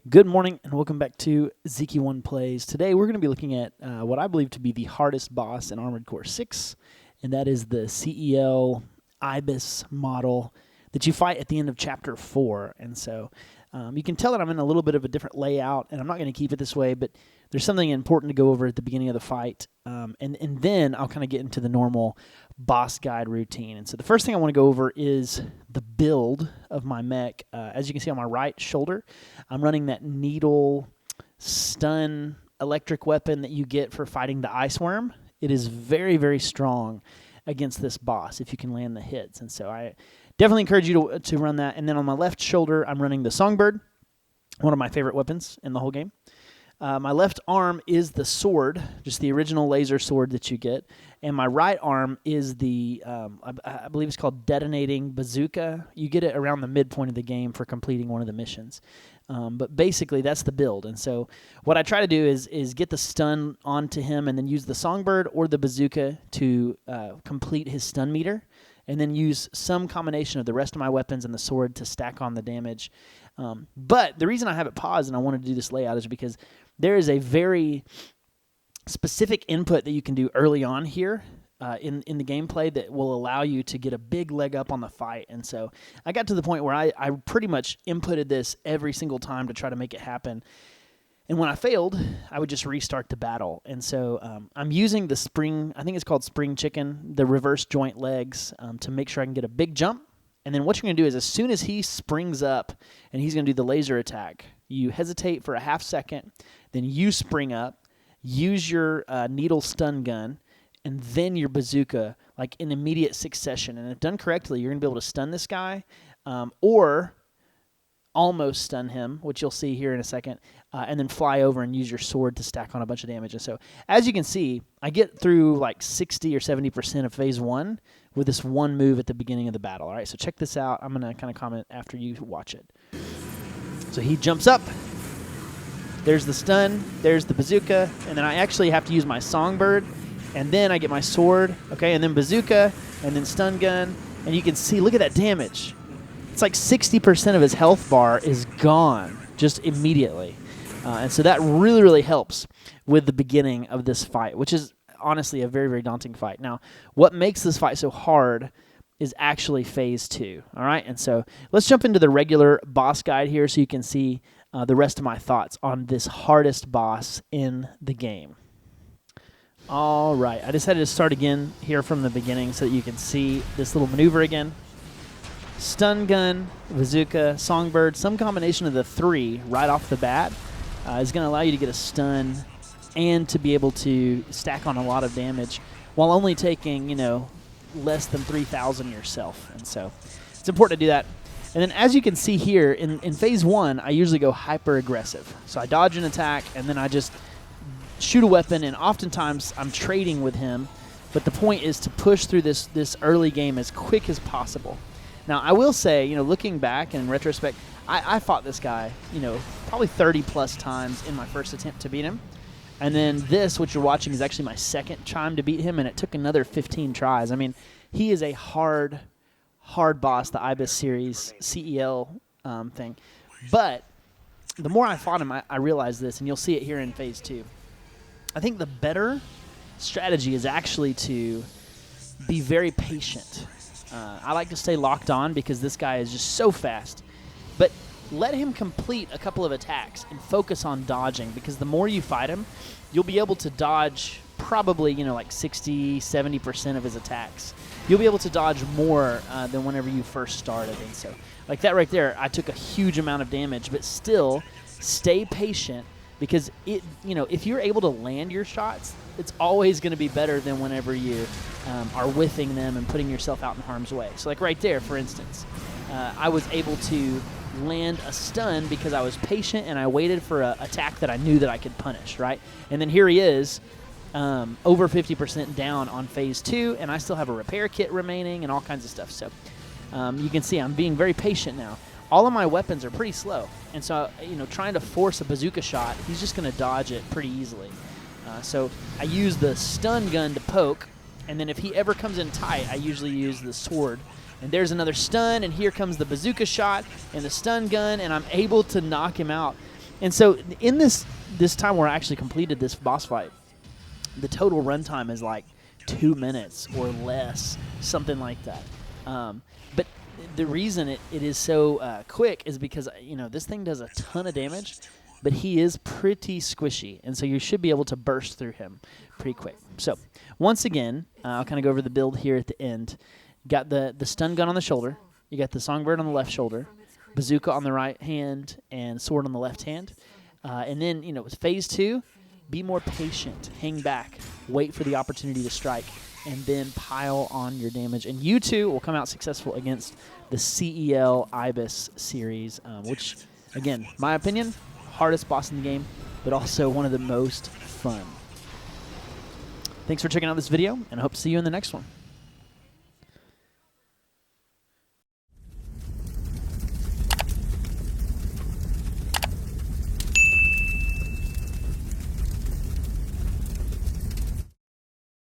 Good morning and welcome back to Zeke1 Plays. Today we're going to be looking at what I believe to be the hardest boss in Armored Core 6, and that is the CEL Ibis model that you fight at the end of Chapter 4. And so you can tell that I'm in a little bit of a different layout, and I'm not going to keep it this way, but there's something important to go over at the beginning of the fight, and then I'll kind of get into the normal boss guide routine. And so the first thing I want to go over is the build of my mech. As you can see on my right shoulder, I'm running that needle stun electric weapon that you get for fighting the ice worm. It is very, very strong against this boss if you can land the hits. And so I definitely encourage you to run that. And then on my left shoulder, I'm running the Songbird, one of my favorite weapons in the whole game. My left arm is the sword, just the original laser sword that you get. And my right arm is the, I believe it's called Detonating Bazooka. You get it around the midpoint of the game for completing one of the missions. But basically, that's the build. And so what I try to do is get the stun onto him and then use the Songbird or the Bazooka to complete his stun meter, and then use some combination of the rest of my weapons and the sword to stack on the damage. But the reason I have it paused and I wanted to do this layout is because there is a very specific input that you can do early on here in the gameplay that will allow you to get a big leg up on the fight. And so I got to the point where I pretty much inputted this every single time to try to make it happen. And when I failed, I would just restart the battle. And so I'm using the spring, I think it's called spring chicken, the reverse joint legs, to make sure I can get a big jump. And then what you're going to do is as soon as he springs up and he's going to do the laser attack, you hesitate for a half second, then you spring up, use your needle stun gun, and then your bazooka, like in immediate succession. And if done correctly, you're going to be able to stun this guy or almost stun him, which you'll see here in a second, and then fly over and use your sword to stack on a bunch of damage. And so, as you can see, I get through like 60 or 70% of Phase 1 with this one move at the beginning of the battle. All right, so check this out. I'm going to kind of comment after you watch it. So he jumps up. There's the stun. There's the bazooka. And then I actually have to use my Songbird. And then I get my sword. Okay, and then bazooka. And then stun gun. And you can see, look at that damage. It's like 60% of his health bar is gone just immediately. And so that really, really helps with the beginning of this fight, which is honestly a very, very daunting fight. Now, what makes this fight so hard is actually Phase 2, all right? And so let's jump into the regular boss guide here so you can see the rest of my thoughts on this hardest boss in the game. All right, I decided to start again here from the beginning so that you can see this little maneuver again. Stun gun, bazooka, songbird, some combination of the three right off the bat is going to allow you to get a stun and to be able to stack on a lot of damage while only taking, less than 3,000 yourself. And so it's important to do that. And then as you can see here, in Phase 1, I usually go hyper-aggressive. So I dodge an attack, and then I just shoot a weapon, and oftentimes I'm trading with him. But the point is to push through this early game as quick as possible. Now, I will say, looking back in retrospect, I fought this guy, probably 30-plus times in my first attempt to beat him. And then this, what you're watching, is actually my second time to beat him, and it took another 15 tries. I mean, he is a hard boss, the Ibis Series CEL thing. But the more I fought him, I realized this, and you'll see it here in Phase 2. I think the better strategy is actually to be very patient. I like to stay locked on because this guy is just so fast. But let him complete a couple of attacks and focus on dodging, because the more you fight him, you'll be able to dodge probably, like 60, 70% of his attacks. You'll be able to dodge more than whenever you first started. And so, like that right there, I took a huge amount of damage, but still stay patient, because if you're able to land your shots, it's always going to be better than whenever you are whiffing them and putting yourself out in harm's way. So like right there, for instance, I was able to land a stun because I was patient and I waited for an attack that I knew that I could punish, right? And then here he is, over 50% down on Phase 2, and I still have a repair kit remaining and all kinds of stuff. So you can see I'm being very patient now. All of my weapons are pretty slow, and so trying to force a bazooka shot, he's just going to dodge it pretty easily. So I use the stun gun to poke, and then if he ever comes in tight, I usually use the sword. And there's another stun, and here comes the bazooka shot and the stun gun, and I'm able to knock him out. And so in this time where I actually completed this boss fight, the total runtime is like 2 minutes or less, something like that. But the reason it is so quick is because, you know, this thing does a ton of damage, but he is pretty squishy, and so you should be able to burst through him pretty quick. So once again, I'll kind of go over the build here at the end. You got the stun gun on the shoulder. You got the songbird on the left shoulder, bazooka on the right hand, and sword on the left hand. And then, you know, with phase 2, be more patient, hang back, wait for the opportunity to strike, and then pile on your damage. And you two will come out successful against the CEL Ibis series, which, again, my opinion, hardest boss in the game, but also one of the most fun. Thanks for checking out this video, and I hope to see you in the next one.